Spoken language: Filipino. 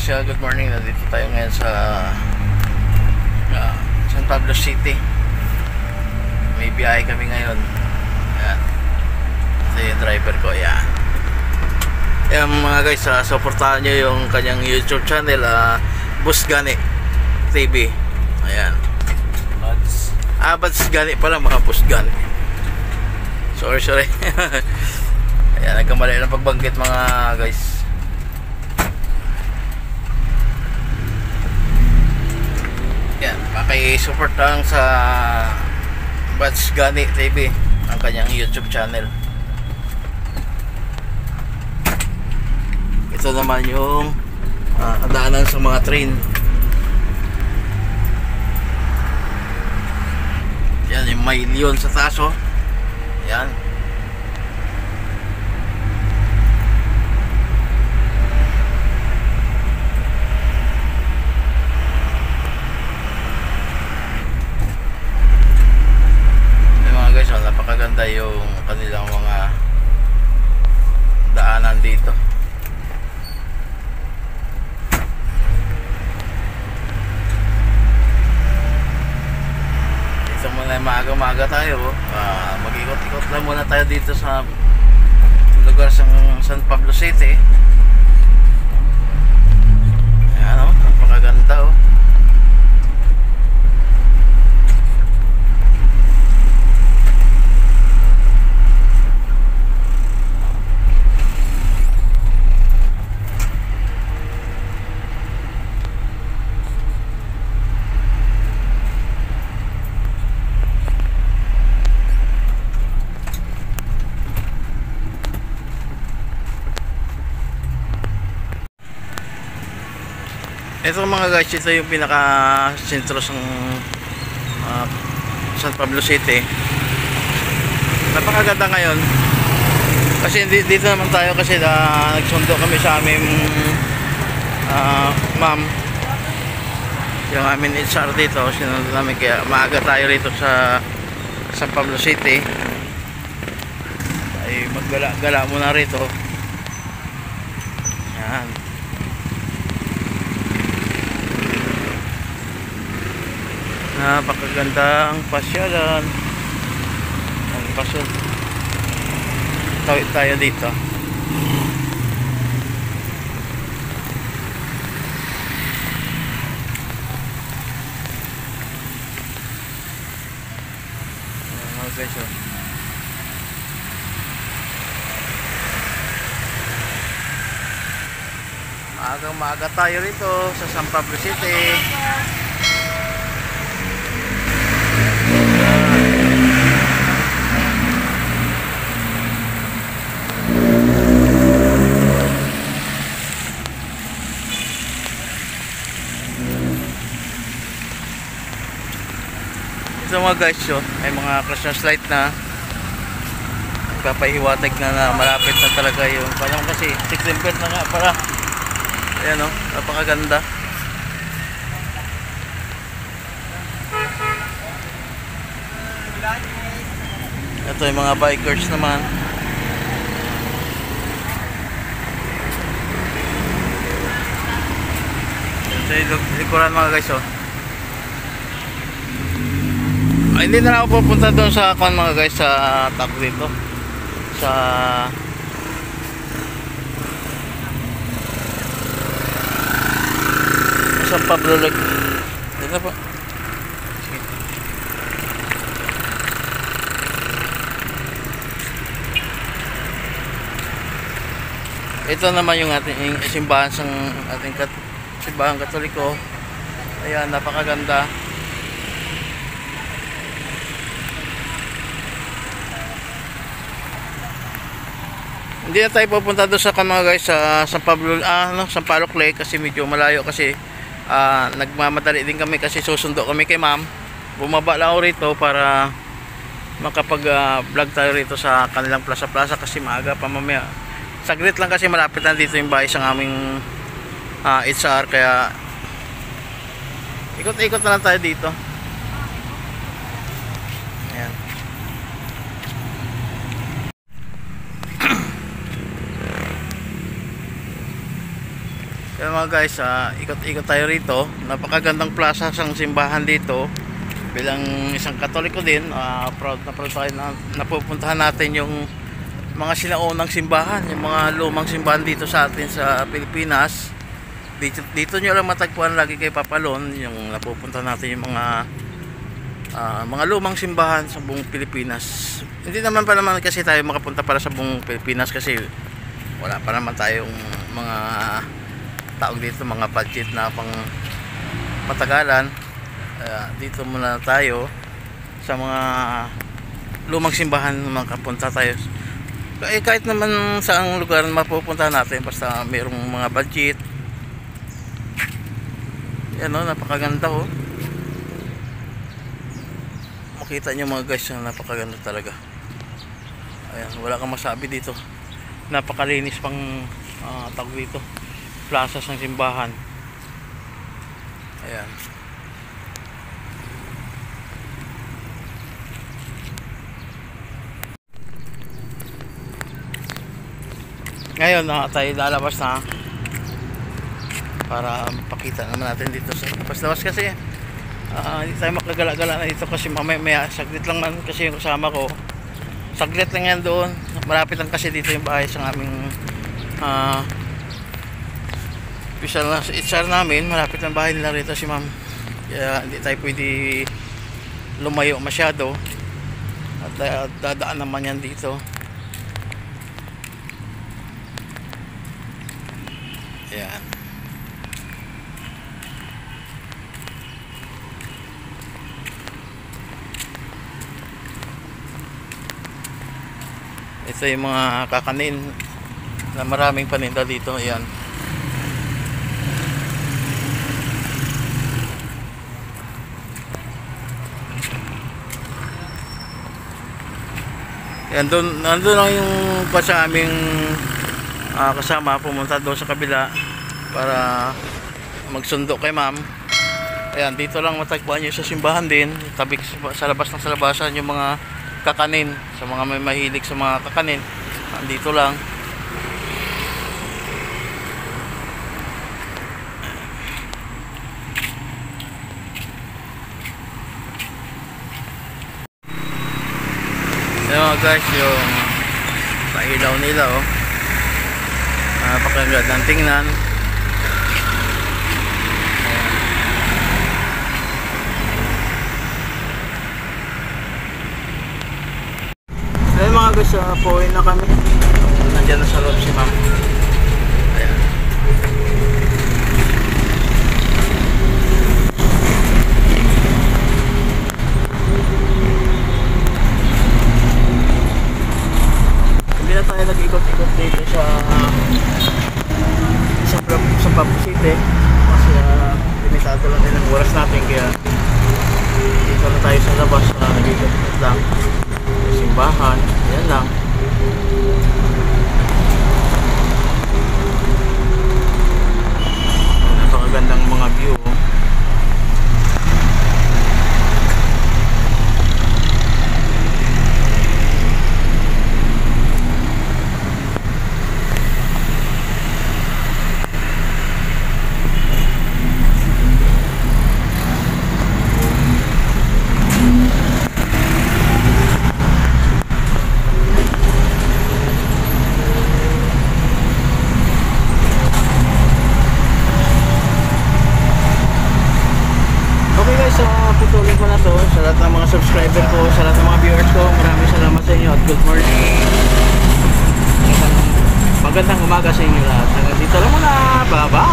good morning. Nandito tayo ngayon sa San Pablo City. May biyahe kami ngayon. Ayan. Ito yung driver ko. Ayan. Ayan mga guys, supportahan nyo yung kanyang YouTube channel, Boss Gani TV. Ayan. Boss Gani pala, mga Boss Gani. Sorry. Ayan, nagkamali ng pagbanggit mga guys. Yan, pakisupport lang sa Boss Gani TV, ang kanyang YouTube channel. Ito naman yung daanan sa mga train. Yan, yung may leon sa taas, oh. Yan. Napakaganda yung kanilang mga daanan dito. Dito muna maaga-maaga tayo. Mag-ikot-ikot lang muna tayo dito sa lugar sa San Pablo City. Ayan, oh, napakaganda, oh. Ito mga guys, ito yung pinaka sentro sa San Pablo City. Napakaganda ngayon kasi dito naman tayo kasi nagsundo kami sa aming ma'am, yung aming HR dito. Sinundo namin kaya maaga tayo rito sa San Pablo City ay maggala-gala muna rito. Yan. Napakagandang pasyalan. Ang pasyon. Tawid tayo dito. Mga guys, oh. Maaga tayo rito sa San Pablo City. Ito mga guys, oh, ay mga Christmas light na nagpapahiwatig na malapit na talaga yung panahon kasi September na nga para. Ayan, oh, napakaganda. Ito yung mga bikers naman. Ito yung likuran mga guys, oh. Hindi na ako pupunta doon sa mga guys sa tag dito sa San Pablo Lake. Dito po. Ito naman yung ating simbahan sa ating simbahan Katoliko. Ayan, napakaganda. Hindi na tayo pupunta doon sa mga guys sa San Pablo, San Paloc Lake kasi medyo malayo kasi nagmamadali din kami kasi susundo kami kay ma'am. Bumaba lang ako rito para makapag vlog tayo rito sa kanilang plaza kasi maaga pa mamaya. Saglit lang kasi malapit na dito yung bahay sa aming HR kaya ikot-ikot na lang tayo dito. Ayan. Kaya mga guys, ikot-ikot tayo rito. Napakagandang plaza sang simbahan dito. Bilang isang Katoliko din, proud na proud tayo na napupuntahan natin yung mga sinaunang simbahan, yung mga lumang simbahan dito sa atin sa Pilipinas. Dito nyo lang matagpuan lagi kay Papalon, yung napupunta natin yung mga lumang simbahan sa buong Pilipinas. Hindi naman pa naman kasi tayo makapunta para sa buong Pilipinas kasi wala pa naman tayong mga tawag dito, mga budget na pang matagalan. Dito muna tayo sa mga lumang simbahan, makapunta tayo. Kahit naman saang lugar mapupunta natin basta mayroong mga budget. Yan o, napakaganda o. Makita nyo mga guys, napakaganda talaga. Ayan, wala kang masabi dito. Napakalinis pang tawag dito, plaza ng simbahan. Ayan. Ngayon tayo lalabas na para pakita naman natin dito sa labas kasi hindi tayo makagala-gala na dito kasi mamaya saglit lang man kasi yung kasama ko, saglit lang yan doon, malapit lang kasi dito yung bahay sa aming official na HR namin, malapit lang bahay nila rito si ma'am, kaya hindi tayo pwede lumayo masyado at dadaan naman yan dito. Ayan. Ito yung mga kakanin na maraming paninda dito. Ayan. Ayan, nandun lang yung pa sa aming kasama, pumunta doon sa kabila para magsundo kay ma'am. Ayan, dito lang matagpuan nyo sa simbahan din, tabi sa labas ng salabasan yung mga kakanin, sa mga may mahilig sa mga kakanin, dito lang. Ayan mga guys, yung pailaw nila oh. Napakagandang tingnan. Ayan mga guys, pauwi na kami. Nandiyan na sa loob si ma'am. Ayan. Hindi na tayo nag-ikot-ikot dito sa Pabu City kasi limitado lang din ang oras natin, kaya dito na tayo sa labas, nag-ikot-ikot lang sa simbahan. Ayan lang. Napakagandang mga view. Putulin ko na to sa lahat ng mga subscriber ko, sa lahat ng mga viewers ko. Maraming salamat sa inyo at good morning. Magandang umaga sa inyo lahat. Hanggang dito lang muna. Bye bye.